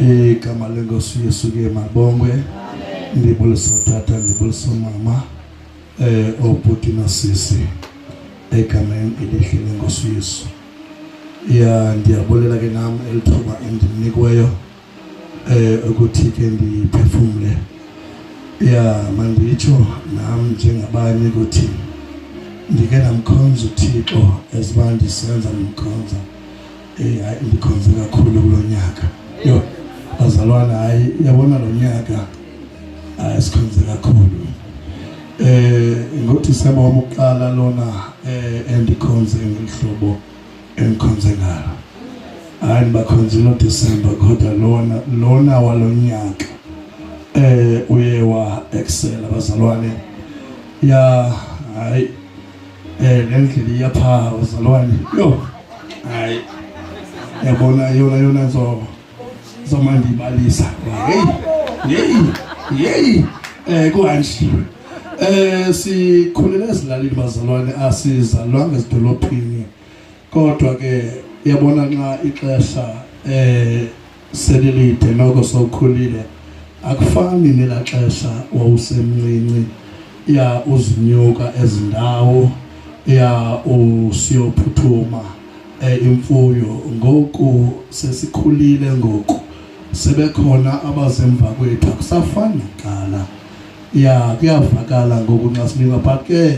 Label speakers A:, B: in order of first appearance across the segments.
A: igama lenkosi Yesu ke mabongwe. Ndibuliso tata, ndibuliso mama, obhuti nasisi, egameni elihle lenkosi Yesu. Ya ndiyabulela ke nami elithuba endinikweyo ukuthi ke ndiphefumule. Ya manditsho nami njengabanye ukuthi ndike namkhonza uThixo ezibandi senza nomkhonza. Hayi ndikhonze kakhulu kulonyaka. Yo bazalwana, hayi yabona lo nyaka asikhonze kakhulu. Ngokuthi sema wokuqala lona endikhonze ngehlobo engikhonze ngalo. Hayi bakhonzile December kodwa lona walonyaka uye wa excel abazalwane. Ya hayi lendlela iyapha abazalwane. Yo hayi yabona yona zomandibalisa. Hey kuhanjiwe. Sikhulele ezilalini bazalwane, asizalwanga ezidolophini. Kodwa ke yabona nxa ixesha selilide noko sowukhulile, akufani nelaxesha wawusemncinci ya uzinyuka ezindawo ya usiyophuthuma imfuyo. Ngoku sesikhulile, ngoku sebekhona abazemva kwethu, akusafani kuqala. Ya kuyavakala ngoku nxa sinika, but ke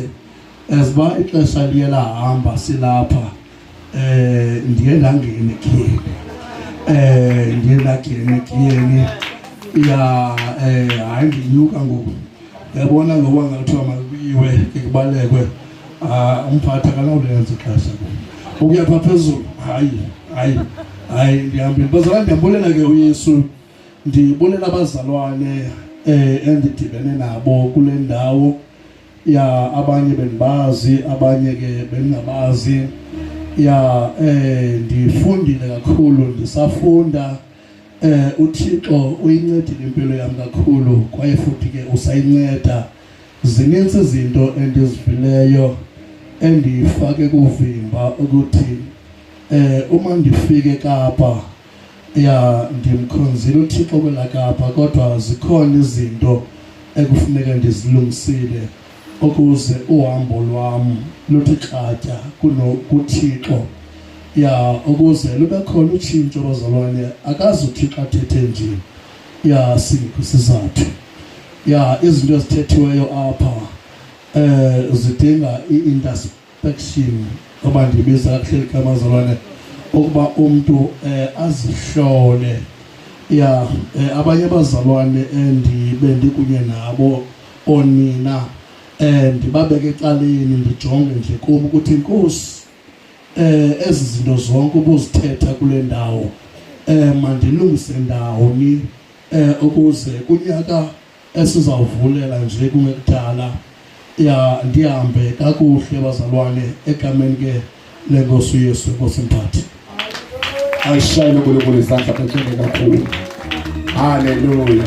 A: eziba ixesha liye lahamba silapha ndiye ndangena ekiyeni. Ya hayi ndinyuka ngoku. Yabona ngoba ngathiwa makuyiwe kubalekwe umphatha kanawulenza ixesha ukuya pha phezulu. Hayi ndihambile bazalwane. Ndiyabulela ke uYesu, ndibulela abazalwane endidibene nabo kule ndawo. Ya abanye bendibazi, abanye ke bengabazi. Ya ndifundile kakhulu, ndisafunda. uThixo uyincedile impilo yami kakhulu, kwaye futhi ke usayinceda. Zininzi izinto endizivileyo endifake kuvimba ukuthi uma ndifike Kapa ya ndimkhonzile uThixo kwela Kapa, kodwa zikhona izinto ekufuneka ndizilungisile ukuze uhambo lwam luthi kratya kuThixo. Ya ukuze lube khona utshintsho bazalwane. Akazi uThixo athethe nje ya singekho isizathu. Ya izinto ezithethiweyo apha zidinga i-introspection, oba ndibiza kahle kamazalwane, ukuba umuntu azihlole. Ya abanye abazalwane endibe ndikunye nabo, onina ndibabeke ecaleni, ndijonge nje kubo ukuthi Nkosi, ezi zinto zonke ubuzithetha kule ndawo mandilungise ndawoni ukuze kunyaka esizawuvulela nje kungekudala ya ndihambe kakuhle bazalwane, egameni ke lenkosi uYesu. Nkosi mphathi
B: ayishayile uNkulunkulu isandla kakhulu kakhulu. Haleluya,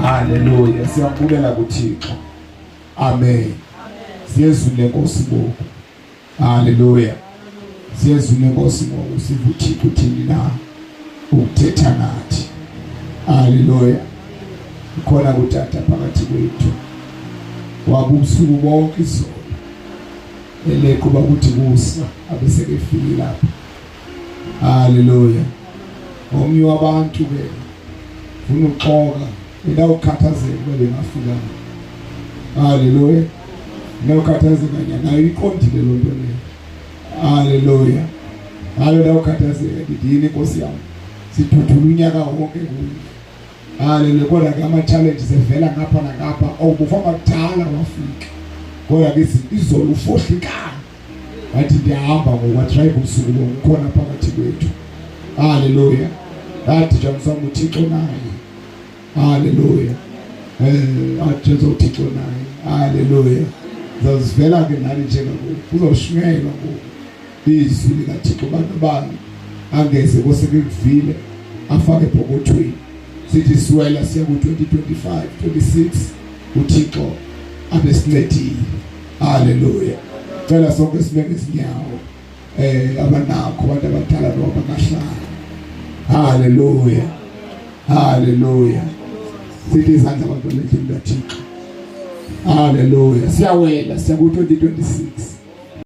B: haleluya, siyabukela kuThixo. Amen. Siyezwile Nkosi ngoku. Haleluya, siyezwile Nkosi ngoku, sivuthixo uthini na ukuthetha nathi. Haleluya. Khona kuTata phakathi kwethu wabusuku bonke izolo elekuba kuthi kusa abesekefike lapha. Haleluya. Omnye wabantu ke ufuna uxoka endawukhathazeka bebe ngafika. Haleluya. Nawukhathazeka nayo iqondile lo nto leyo. Haleluya. Nawukhathazeka ndidini Nkosi yami, sithuthula unyaka wonke kuyo. Haleluya. Kodwa ke ama-challenges evela ngapha nangapha, ubufaka kudala wafika, kodwa ke izolo ufohlikana wathi ndiyahamba ngokwatribe usuku khona phakathi kwethu. Haleluya. Athi jamsam uThixo naye. Haleluya. Athi uThixo naye. Haleluya. Zazivela ke nani njengako uzoshunyelwa ngoku izwi likaThixo. Abantu bani angeze kosekuvile afake epokothweni, sithi siwela siya ku-2025 26 uThixo abesincedile. Haleluya. Cela sonke sibeke izinyawo abanakho abantu abadala noma abangahlali. Haleluya. Hallelujah. Sithi izandla abantu belethini kaThixo. Hallelujah. Siyawela siya ku 2026.